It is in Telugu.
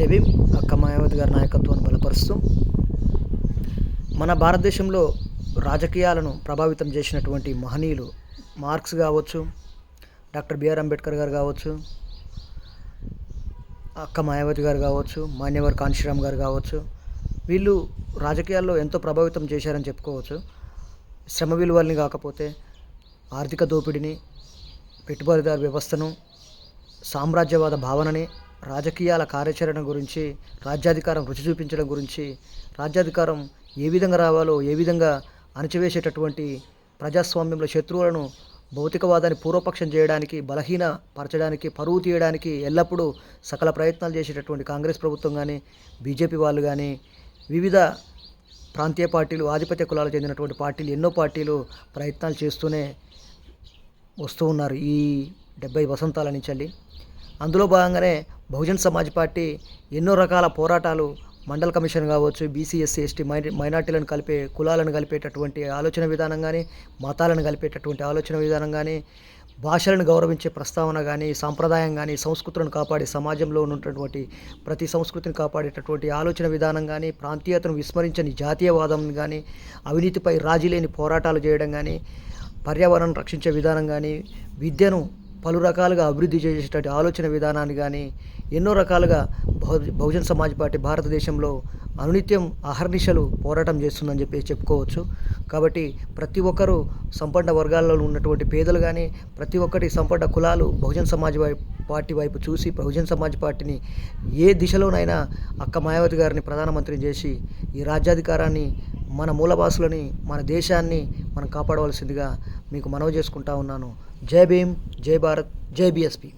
జై భీమ్. అక్క మాయావతి గారి నాయకత్వాన్ని బలపరుస్తూ మన భారతదేశంలో రాజకీయాలను ప్రభావితం చేసినటువంటి మహనీయులు మార్క్స్ కావచ్చు, డాక్టర్ బిఆర్ అంబేద్కర్ గారు కావచ్చు, అక్క మాయావతి గారు కావచ్చు, మాన్యవర్ కాంశీరామ్ గారు కావచ్చు. వీళ్ళు రాజకీయాల్లో ఎంతో ప్రభావితం చేశారని చెప్పుకోవచ్చు. శ్రమ విలువల్ని కాకపోతే ఆర్థిక దోపిడీని, పెట్టుబడిదారు వ్యవస్థను, సామ్రాజ్యవాద భావనని, రాజకీయాల కార్యాచరణ గురించి, రాజ్యాధికారం రుచి చూపించడం గురించి, రాజ్యాధికారం ఏ విధంగా రావాలో, ఏ విధంగా అణచివేసేటటువంటి ప్రజాస్వామ్యంలో శత్రువులను భౌతికవాదాన్ని పూర్వపక్షం చేయడానికి, బలహీనపరచడానికి, పరువు తీయడానికి ఎల్లప్పుడూ సకల ప్రయత్నాలు చేసేటటువంటి కాంగ్రెస్ ప్రభుత్వం కానీ, బీజేపీ వాళ్ళు కానీ, వివిధ ప్రాంతీయ పార్టీలు, ఆధిపత్య కులాలకు చెందినటువంటి పార్టీలు, ఎన్నో పార్టీలు ప్రయత్నాలు చేస్తూనే వస్తూ ఉన్నారు ఈ 70 వసంతాల నుంచి. అందులో భాగంగానే బహుజన్ సమాజ్ పార్టీ ఎన్నో రకాల పోరాటాలు, మండల కమిషన్ కావచ్చు, బీసీ ఎస్సీ ఎస్టీ మైనార్టీలను కలిపే, కులాలను కలిపేటటువంటి ఆలోచన విధానం కానీ, మతాలను కలిపేటటువంటి ఆలోచన విధానం కానీ, భాషలను గౌరవించే ప్రస్తావన కానీ, సాంప్రదాయం కానీ, సంస్కృతులను కాపాడే, సమాజంలో ఉన్నటువంటి ప్రతి సంస్కృతిని కాపాడేటటువంటి ఆలోచన విధానం కానీ, ప్రాంతీయతను విస్మరించని జాతీయవాదం కానీ, అవినీతిపై రాజీ లేని పోరాటాలు చేయడం కానీ, పర్యావరణం రక్షించే విధానం కానీ, విద్యను పలు రకాలుగా అభివృద్ధి చేసేటటువంటి ఆలోచన విధానాన్ని కానీ, ఎన్నో రకాలుగా బహుజన్ సమాజ్ పార్టీ భారతదేశంలో అనునిత్యం అహర్నిశలు పోరాటం చేస్తుందని చెప్పి చెప్పుకోవచ్చు. కాబట్టి ప్రతి ఒక్కరూ సంపన్న వర్గాల్లో ఉన్నటువంటి పేదలు కానీ, ప్రతి ఒక్కటి సంపన్న కులాలు బహుజన్ సమాజ్ పార్టీ వైపు చూసి, బహుజన్ సమాజ్ పార్టీని ఏ దిశలోనైనా అక్క మాయావతి గారిని ప్రధానమంత్రిని చేసి ఈ రాజ్యాధికారాన్ని, మన మూలవాసులని, మన దేశాన్ని మనం కాపాడవలసిందిగా మీకు మనవి చేసుకుంటా ఉన్నాను. జై భీమ్, జై భారత్, జై బీఎస్పీ.